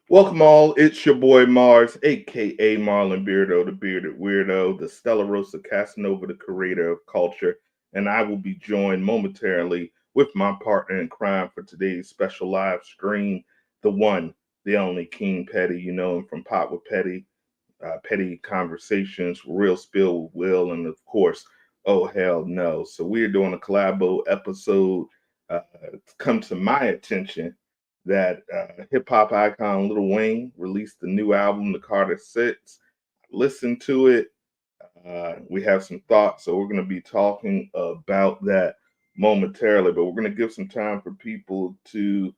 Welcome all, it's your boy Mars, aka Marlon Beardo, the bearded weirdo, the Stella Rosa Casanova, the creator of culture, and I will be joined momentarily with my partner in crime for today's special live stream, the one, the only King Petty. You know him from Pop with Petty, Petty Conversations, Real Spill with Will, and of course, Oh Hell No. So we are doing a collabo episode. It's come to my attention that hip hop icon Lil Wayne released the new album, The Carter Six. Listen to it. We have some thoughts, so we're going to be talking about that momentarily. But we're going to give some time for people to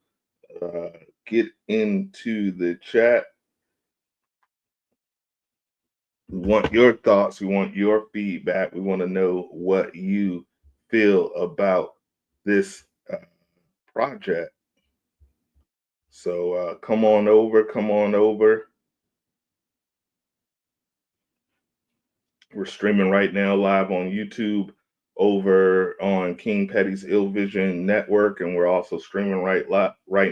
uh, get into the chat. We want your thoughts. We want your feedback. We want to know what you feel about this project. So come on over. Come on over. We're streaming right now live on YouTube over on King Petty's Ill Vision Network, and we're also streaming right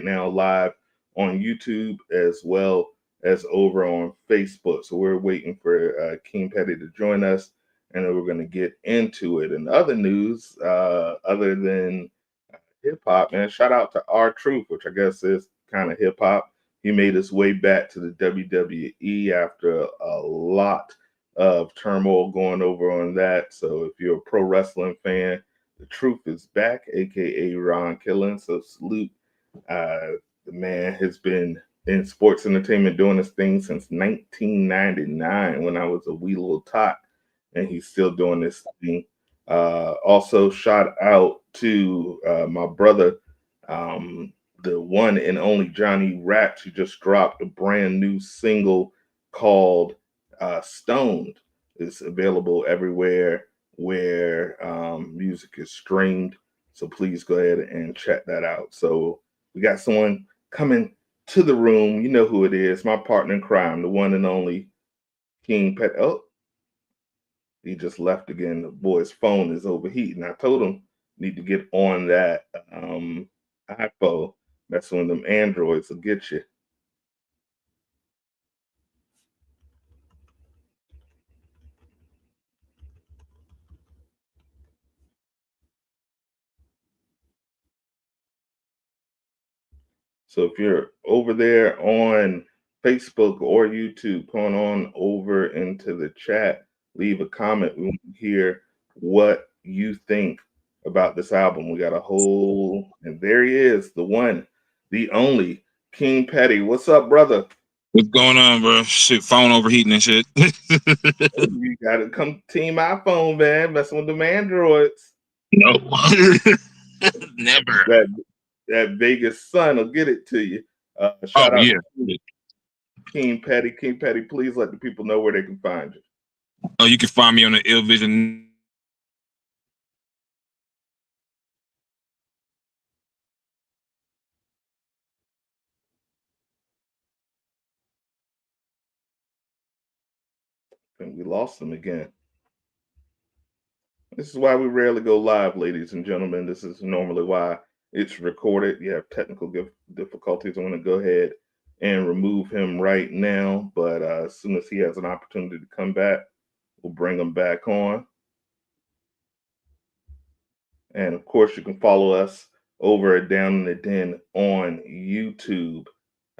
now live on YouTube as well as over on Facebook. So we're waiting for King Petty to join us, and then we're going to get into it. And other news, other than hip hop, man, shout out to R Truth, which I guess is kind of hip hop. He made his way back to the WWE after a lot of turmoil going over on that. So if you're a pro wrestling fan, the truth is back, aka Ron Killen. So salute. The man has been in sports entertainment doing this thing since 1999 when I was a wee little tot, and he's still doing this thing. Also, shout out to my brother, the one and only Johnny Raps, who just dropped a brand new single called Stoned. It's available everywhere where music is streamed. So please go ahead and check that out. So we got someone coming to the room. You know who it is. My partner in crime, the one and only King Pet. Oh, he just left again. The boy's phone is overheating. I told him need to get on that iPhone. Messing with them Androids will get you. So if you're over there on Facebook or YouTube, come on over into the chat, leave a comment. We want to hear what you think about this album. We got a whole, and there he is, the one, the only King Petty. What's up, brother? What's going on, bro? Shit, phone overheating and shit. You got to come team iPhone, man. Messing with them Androids. No, never. That that Vegas sun will get it to you. Oh Shout out yeah. to King Petty. King Petty, please let the people know where they can find you. Oh, you can find me on the Ill Vision Network. I think we lost them again. This is why we rarely go live, ladies and gentlemen. This is normally why it's recorded. You have technical difficulties. I'm going to go ahead and remove him right now. But as soon as he has an opportunity to come back, we'll bring him back on. And of course, you can follow us over at Down in the Den on YouTube.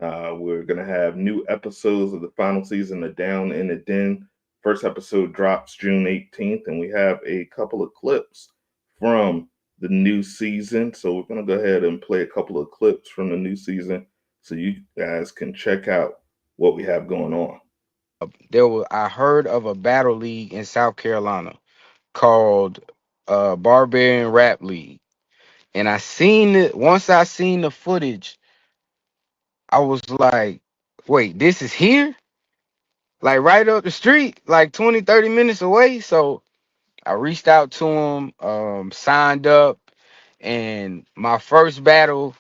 We're going to have new episodes of the final season of Down in the Den. First episode drops June 18th, and we have a couple of clips from the new season. So we're going to go ahead and play a couple of clips from the new season so you guys can check out what we have going on. I heard of a battle league in South Carolina called Barbarian Rap League, and I seen it. Once I seen the footage, I was like, "Wait, this is here? Like right up the street, like 20, 30 minutes away." So I reached out to him, signed up, and my first battle.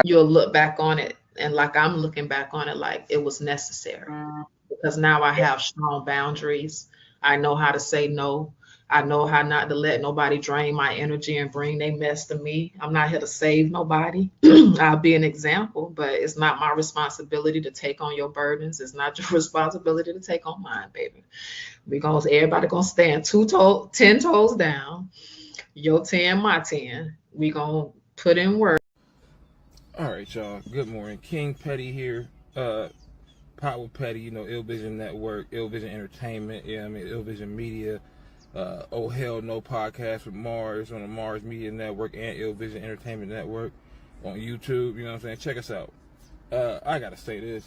You'll look back on it and like I'm looking back on it like it was necessary because now I have strong boundaries. I know how to say no. I know how not to let nobody drain my energy and bring their mess to me. I'm not here to save nobody. I'll be an example, but it's not my responsibility to take on your burdens. It's not your responsibility to take on mine, baby. Everybody gonna stand 10 toes down. Your 10, my 10. We gonna put in work. All right, y'all. Good morning. King Petty here. Pot with Petty, Ill Vision Network, Ill Vision Entertainment, Ill Vision Media. Oh Hell No Podcast with Mars on the Mars Media Network and Ill Vision Entertainment Network on YouTube. You know what I'm saying? Check us out. I gotta say this.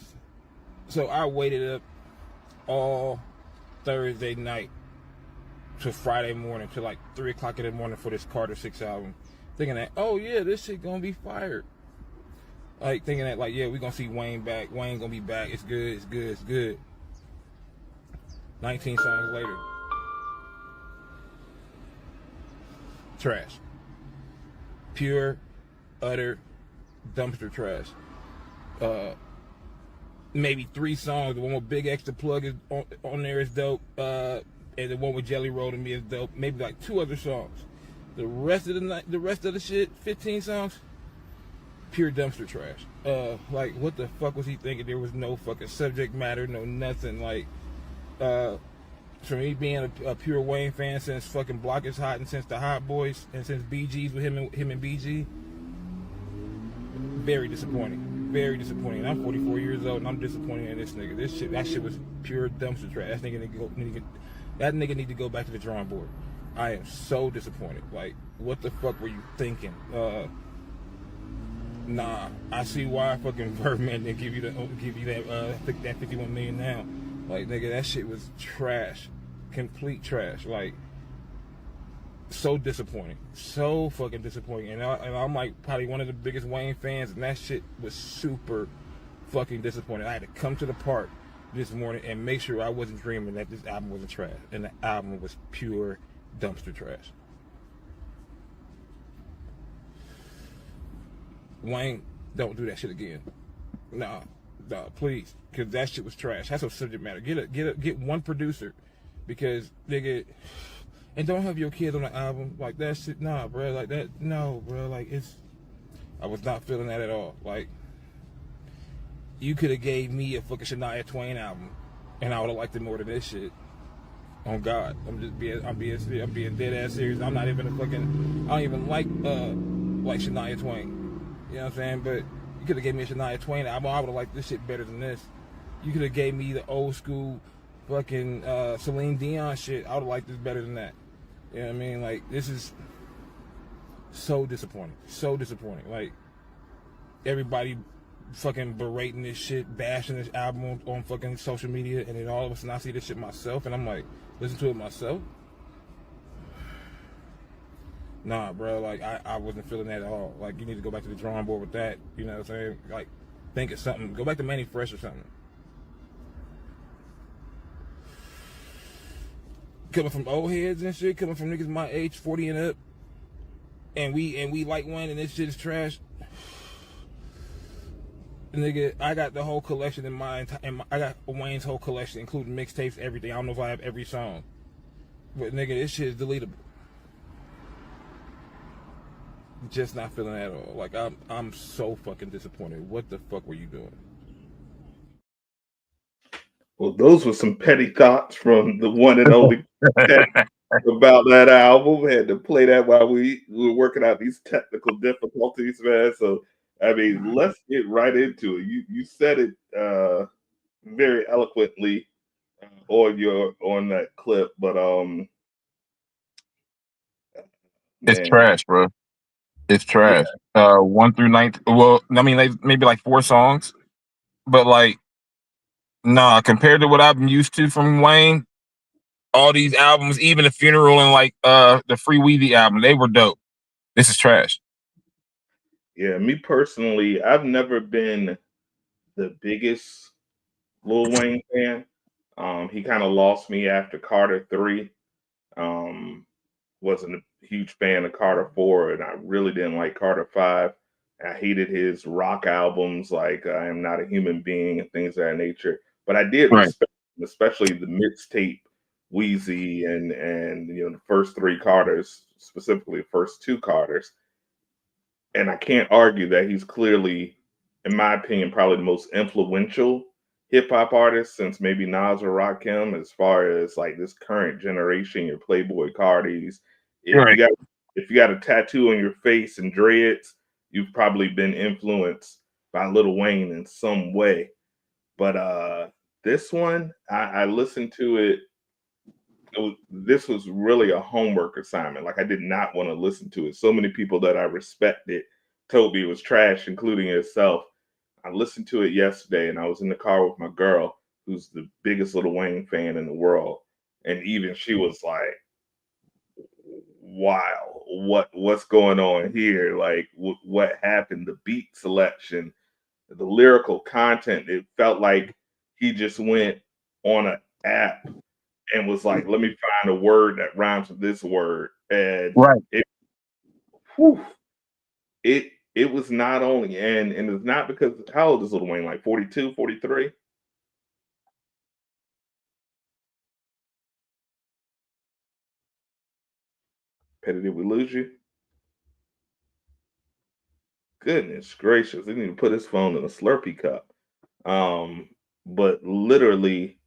So I waited up all Thursday night to Friday morning to like 3 o'clock in the morning for this Carter 6 album, thinking that, oh yeah, this shit gonna be fired. Like thinking that, like, yeah, we gonna see Wayne back. Wayne gonna be back. It's good. It's good. It's good. 19 songs later, trash. Pure, utter dumpster trash. Maybe 3 songs. The one with Big Extra Plug is on there is dope. And the one with Jelly Roll to me is dope. Maybe like 2 other songs. The rest of the night, the rest of the shit, 15 songs, pure dumpster trash. Like, what the fuck was he thinking? There was no fucking subject matter, no nothing. Like, for me being a pure Wayne fan since fucking Block is Hot and since the Hot Boys and since BG's with him and BG, very disappointing. Very disappointing. I'm 44 years old and I'm disappointed in this nigga. That shit was pure dumpster trash. That nigga need to go back to the drawing board. I am so disappointed. Like, what the fuck were you thinking? Nah, I see why fucking Birdman didn't give you that 51 million now. Like, nigga, that shit was trash, complete trash. Like, so disappointing, so fucking disappointing. And I'm like probably one of the biggest Wayne fans, and that shit was super fucking disappointing. I had to come to the park this morning and make sure I wasn't dreaming that this album wasn't trash, and the album was pure dumpster trash. Wayne, don't do that shit again. Nah, please, because that shit was trash. That's a subject matter. Get one producer, because nigga, and don't have your kids on the album like that shit. Nah, bro, like that. No, bro, like I was not feeling that at all. Like, you could have gave me a fucking Shania Twain album, and I would have liked it more than this shit. On God, I'm being dead ass serious. I'm not even I don't even like Shania Twain. You know what I'm saying? But you could have gave me a Shania Twain album. I would have liked this shit better than this. You could have gave me the old school fucking Celine Dion shit. I would have liked this better than that. You know what I mean? Like, this is so disappointing. So disappointing. Like, everybody fucking berating this shit, bashing this album on fucking social media, and then all of a sudden I see this shit myself, and I'm like, listen to it myself? Nah, bro, like, I wasn't feeling that at all. Like, you need to go back to the drawing board with that. You know what I'm saying? Like, think of something. Go back to Manny Fresh or something. Coming from old heads and shit, coming from niggas my age, 40 and up, and we like Wayne, and this shit is trash. Nigga, I got the whole collection in mind, and I got Wayne's whole collection, including mixtapes, everything. I don't know if I have every song, but nigga, this shit is deletable. Just not feeling that at all. Like, I'm so fucking disappointed. What the fuck were you doing? Well, those were some petty thoughts from the one and only about that album. We had to play that while we were working out these technical difficulties, man. So, I mean, let's get right into it. You said it very eloquently on that clip, but It's man, trash, bro. It's trash. 1 through 19. Well, I mean, maybe like 4 songs, but like, nah. Compared to what I've been used to from Wayne, all these albums, even the Funeral and like the Free Weezy album, they were dope. This is trash. Yeah, me personally, I've never been the biggest Lil Wayne fan. He kind of lost me after Carter 3. Wasn't a huge fan of Carter 4, and I really didn't like Carter 5. I hated his rock albums like I Am Not a Human Being and things of that nature. But I did Right. respect him, especially the mixtape Weezy and the first three Carters, specifically the first two Carters. And I can't argue that he's clearly, in my opinion, probably the most influential hip hop artist since maybe Nas or Rakim, as far as like this current generation, your Playboy Cardis. If you Right. got if you got a tattoo on your face and dreads, you've probably been influenced by Lil Wayne in some way. But this one, I listened to it. This was really a homework assignment. Like I did not want to listen to it. So many people that I respected told me it was trash, including yourself. I listened to it yesterday, and I was in the car with my girl, who's the biggest Lil Wayne fan in the world, and even she was like, "Wow, what's going on here? Like, what happened? The beat selection, the lyrical content. It felt like he just went on an app and was like, let me find a word that rhymes with this word." And Right. whew, it was not only, and it's not because, how old is Lil Wayne? Like 42, 43? Petty, did we lose you? Goodness gracious. They need to put his phone in a Slurpee cup. But literally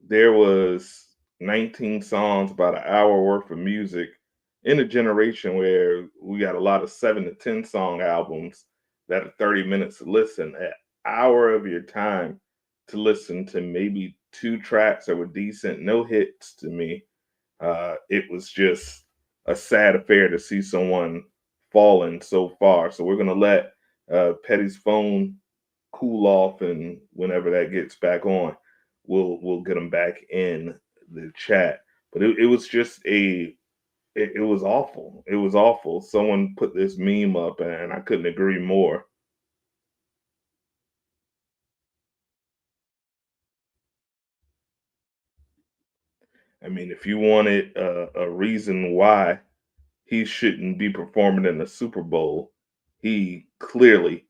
there was 19 songs, about an hour worth of music in a generation where we got a lot of 7 to 10 song albums that are 30 minutes to listen. An hour of your time to listen to maybe two tracks that were decent, no hits to me. It was just a sad affair to see someone falling so far. So we're gonna let Petty's phone cool off, and whenever that gets back on, we'll get him back in the chat. But it was just it was awful. It was awful. Someone put this meme up, and I couldn't agree more. I mean, if you wanted a reason why he shouldn't be performing in the Super Bowl, he clearly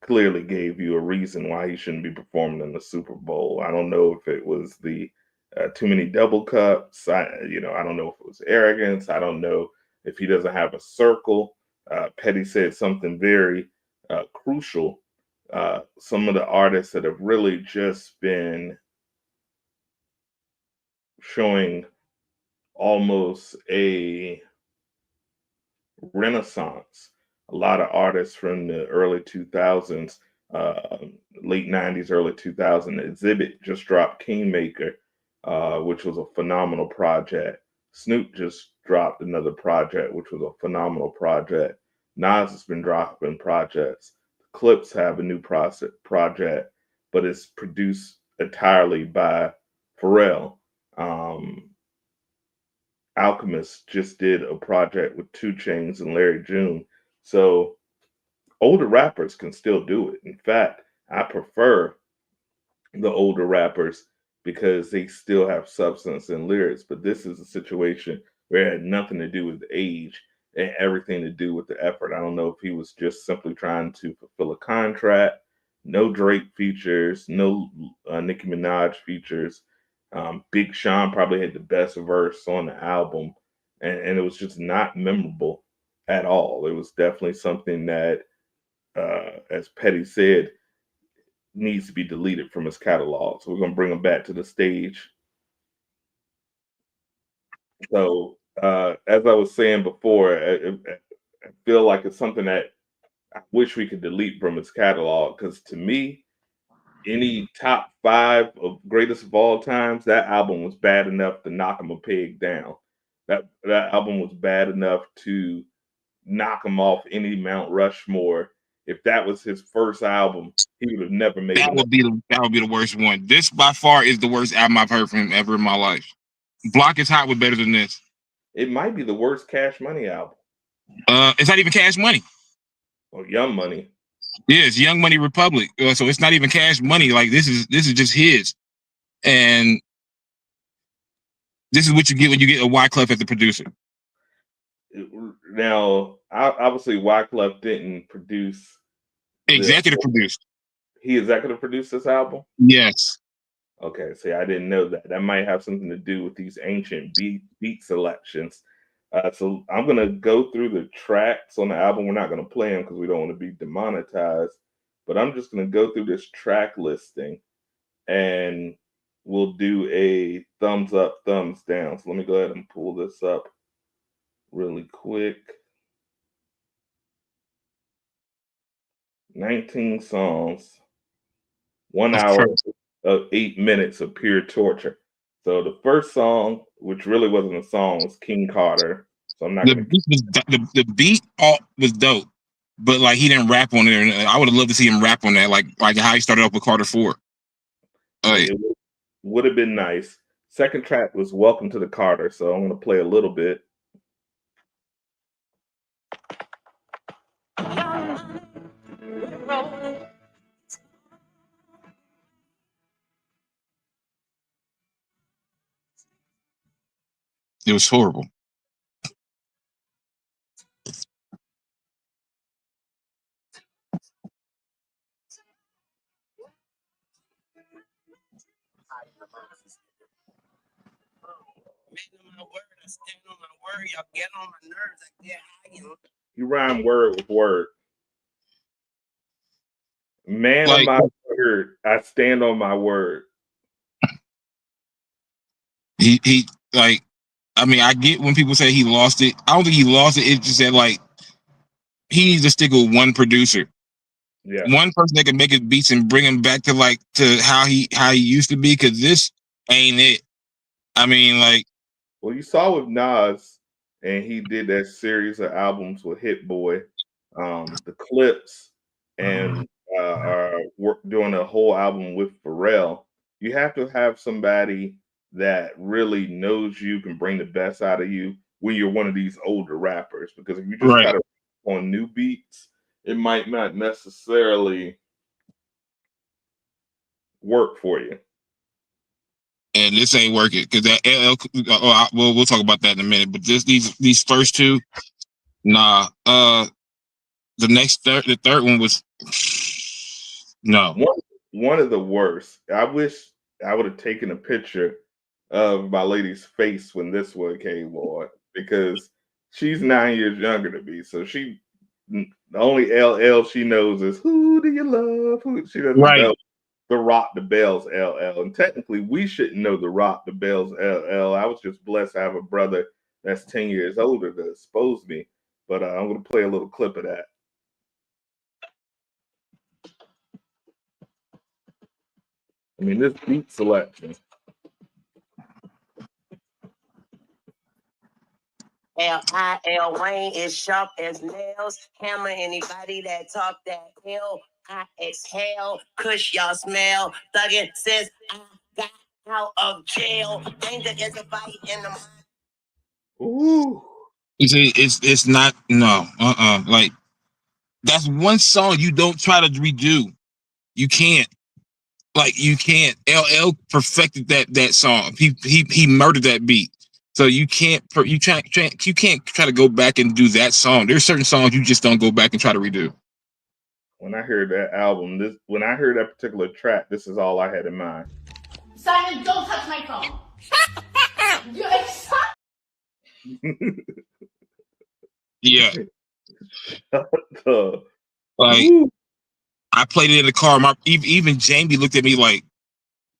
gave you a reason why he shouldn't be performing in the Super Bowl. I don't know if it was the too many double cups. I don't know if it was arrogance. I don't know if he doesn't have a circle. Petty said something very crucial. Some of the artists that have really just been showing almost a renaissance. A lot of artists from the early 2000s, uh, late 90s, early 2000s. Exhibit just dropped Kingmaker, which was a phenomenal project. Snoop just dropped another project, which was a phenomenal project. Nas has been dropping projects. The Clips have a new project, but it's produced entirely by Pharrell. Um, Alchemist just did a project with Two Chains and Larry June. So older rappers can still do it. In fact, I prefer the older rappers because they still have substance and lyrics. But this is a situation where it had nothing to do with age and everything to do with the effort. I don't know if he was just simply trying to fulfill a contract. No Drake features, no Nicki Minaj features. Big Sean probably had the best verse on the album, and it was just not memorable at all. It was definitely something that, as Petty said, needs to be deleted from his catalog. So we're gonna bring him back to the stage. So as I was saying before, I feel like it's something that I wish we could delete from his catalog because to me, any top five of greatest of all times, that album was bad enough to knock him a peg down. That album was bad enough to knock him off any Mount Rushmore. If that was his first album, he would have never made That it. would be the worst one. This by far is the worst album I've heard from him ever in my life. Block is Hot was better than this. It might be the worst Cash Money album It's not even Cash Money. or Young Money. Yeah, it's Young Money Republic. So it's not even Cash Money. Like this is just his. And this is what you get when you get a Wyclef as the producer. Now, obviously, Wyclef didn't produce the. Executive produced. He executive produced this album. Yes. Okay, see, I didn't know that. That might have something to do with these ancient beat selections. So I'm gonna go through the tracks on the album. We're not gonna play them because we don't want to be demonetized. But I'm just gonna go through this track listing, and we'll do a thumbs up, thumbs down. So let me go ahead and pull this up really quick. 19 songs, 1 hour, 8 minutes of pure torture. So the first song, which really wasn't a song, was King Carter. So I'm not The gonna. beat was the beat was dope, but like he didn't rap on it. I would have loved to see him rap on that, like how he started off with Carter 4. It would have been nice. Second track was Welcome to the Carter. So I'm gonna play a little bit. It was horrible. You rhyme word with word. Man of Like my word, I stand on my word. he like. I mean, I get when people say he lost it. I don't think he lost it. It's just that like he needs to stick with one producer, Yeah. one person that can make his beats and bring him back to like to how he used to be. Because this ain't it. I mean, like, Well, you saw with Nas, and he did that series of albums with Hit Boy, the Clips, and are doing a whole album with Pharrell. You have to have somebody that really knows you, can bring the best out of you when you're one of these older rappers. Because if you just right. try to on new beats, it might not necessarily work for you. And this ain't working because that LL. We'll talk about that in a minute. But these first two, nah. The third one was no. One of the worst. I wish I would have taken a picture of my lady's face when this one came on because she's 9 years younger than me. So the only LL she knows is who do you love? Who she doesn't Right. know the Rock the Bells LL. And technically, we shouldn't know the Rock the Bells LL. I was just blessed to have a brother that's 10 years older to expose me. But I'm going to play a little clip of that. I mean, this beat selection. Lil Wayne is sharp as nails. Hammer anybody that talk that hill. I exhale, kush y'all smell. Thuggin' since I got out of jail. Danger is a bite in the mind. Ooh. You see, it's not no. Like that's one song you don't try to redo. You can't. Like you can't. LL perfected that song. He murdered that beat. So you can't you can't try to go back and do that song. There's certain songs you just don't go back and try to redo. When I heard that album, when I heard that particular track, this is all I had in mind. Simon, don't touch my phone. Yeah. Like, Woo. I played it in the car. Even Jamie looked at me like,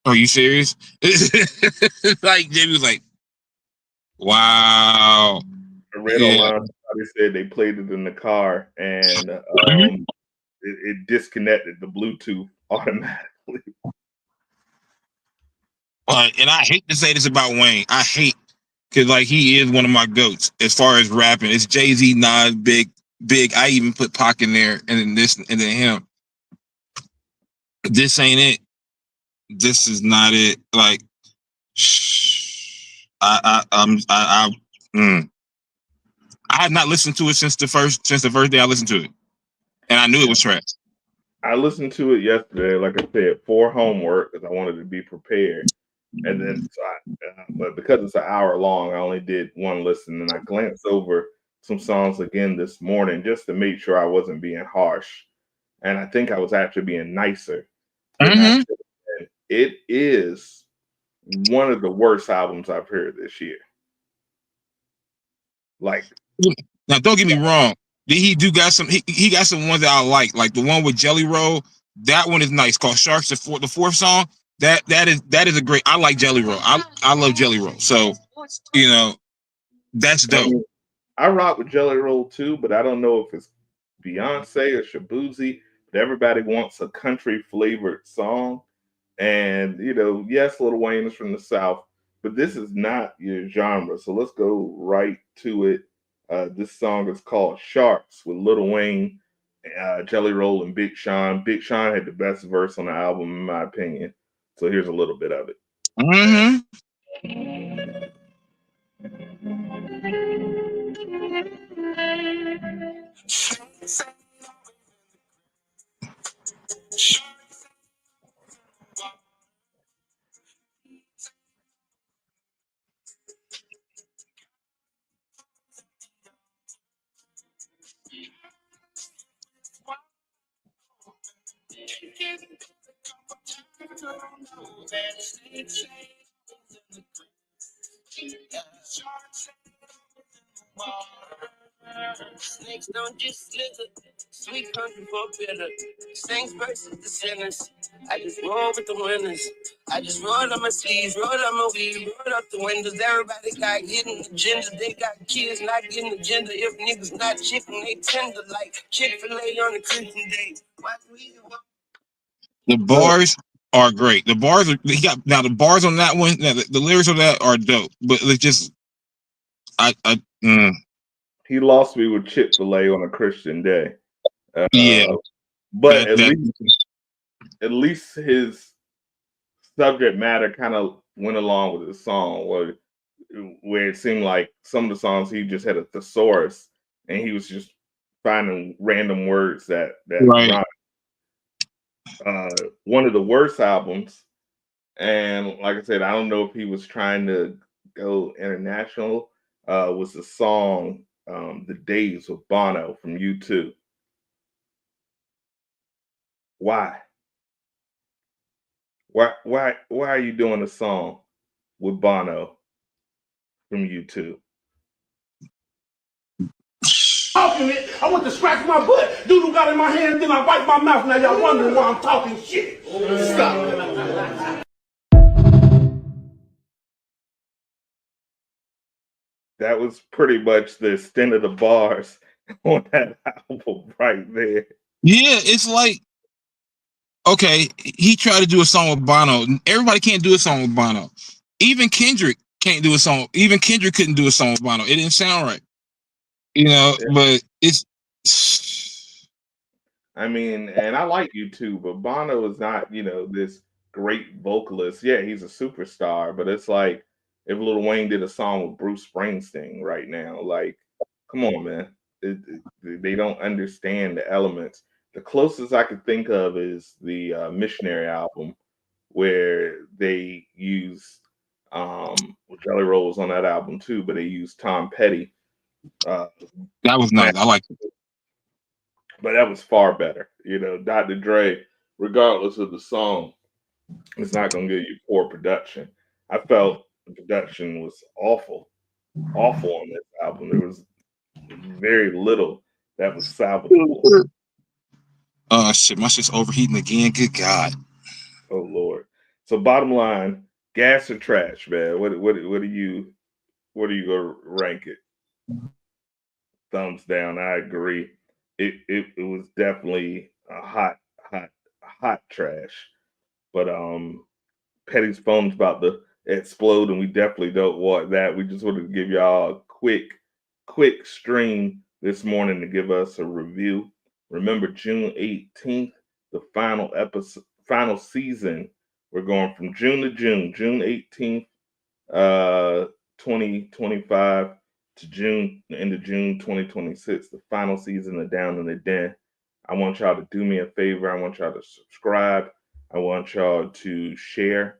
"Are you serious?" Like Jamie was like, "Wow." I read online somebody said they played it in the car and it disconnected the Bluetooth automatically. And I hate to say this about Wayne. I hate because like he is one of my goats as far as rapping. It's Jay-Z, Nas, Big. I even put Pac in there, and then this, and then him. This ain't it. This is not it. Like, I have not listened to it since the first day I listened to it, and I knew it was trash. I listened to it yesterday, like I said, for homework because I wanted to be prepared. And then, but because it's an hour long, I only did one listen, and I glanced over some songs again this morning just to make sure I wasn't being harsh. And I think I was actually being nicer than I should have been it is one of the worst albums I've heard this year. Like, now don't get me wrong. He got some. He got some ones that I like the one with Jelly Roll. That one is nice. Called Sharks. The fourth song. That is a great. I like Jelly Roll. I love Jelly Roll. So that's dope. I rock with Jelly Roll too, but I don't know if it's Beyonce or Shabuzi. But everybody wants a country flavored song, and yes, Lil Wayne is from the South, but this is not your genre. So let's go right to it. This song is called "Sharks" with Lil Wayne, Jelly Roll, and Big Sean. Big Sean had the best verse on the album, in my opinion. So here's a little bit of it. Mm-hmm. Snakes don't just slither, sweet country for bitter. Saints versus the sinners. I just roll with the winners. I just roll up my sleeves, roll up my weed, roll up the windows. Everybody got hidden agendas. They got kids not getting agenda. If niggas not chicken, they tender like Chick-fil-A on a Christian day. The bars are great. The bars are the bars on that one. Now the lyrics on that are dope, but it's just He lost me with Chick-fil-A on a Christian day. Yeah, but at least his subject matter kind of went along with the song, where it seemed like some of the songs he just had a thesaurus and he was just finding random words that right. rhyme. One of the worst albums, and like I said, I don't know if he was trying to go international. Was the song "The Days" with Bono from U2. Why? Why are you doing a song with Bono from U2? Talking it, I went to scratch my butt. Doodle got in my hand, then I wipe my mouth. Now y'all wondering why I'm talking shit. Stop. That was pretty much the extent of the bars on that album right there. Yeah, it's like, okay, he tried to do a song with Bono. Everybody can't do a song with Bono. Even Kendrick can't do a song. Even Kendrick couldn't do a song with Bono. It didn't sound right. Yeah. But it's. I mean, and I like U2, but Bono is not, this great vocalist. Yeah, he's a superstar, but it's like if Lil Wayne did a song with Bruce Springsteen right now, like, come on, man. They don't understand the elements. The closest I could think of is the Missionary album, where they used Jelly Roll was on that album too, but they used Tom Petty. That was nice. I like it. But that was far better. Dr. Dre, regardless of the song, it's not going to give you poor production. I felt the production was awful on this album. There was very little that was salvageable. Shit, my shit's overheating again. Good God. Oh Lord. So bottom line, gas or trash, man. What do you gonna rank it? Thumbs down. I agree. It was definitely a hot trash. But Petty's phone's about to explode, and we definitely don't want that. We just wanted to give y'all a quick stream this morning to give us a review. Remember, June 18th, the final season. We're going from June to June, June 18th, 2025 to June, the end of June 2026, the final season of Down in the Den. I want y'all to do me a favor. I want y'all to subscribe. I want y'all to share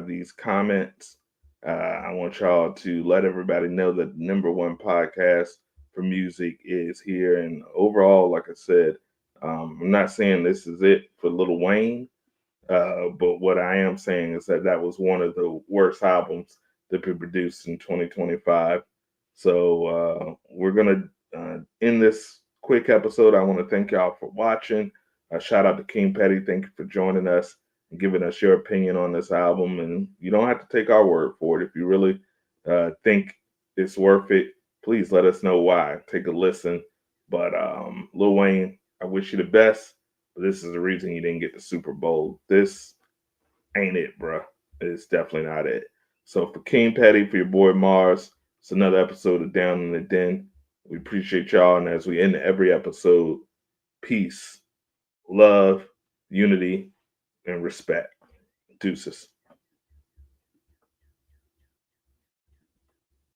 these comments. I want y'all to let everybody know that the number one podcast for music is here. And overall, like I said, I'm not saying this is it for Lil Wayne, But what I am saying is that was one of the worst albums that we produced in 2025. So we're gonna end this quick episode. I want to thank y'all for watching. Shout out to King Petty. Thank you for joining us and giving us your opinion on this album. And you don't have to take our word for it. If you really think it's worth it, please let us know why. Take a listen. But Lil Wayne, I wish you the best. But this is the reason you didn't get the Super Bowl. This ain't it, bro. It's definitely not it. So for King Petty, for your boy Mars, it's another episode of Down in the Den. We appreciate y'all. And as we end every episode, peace, love, unity, and respect. Deuces.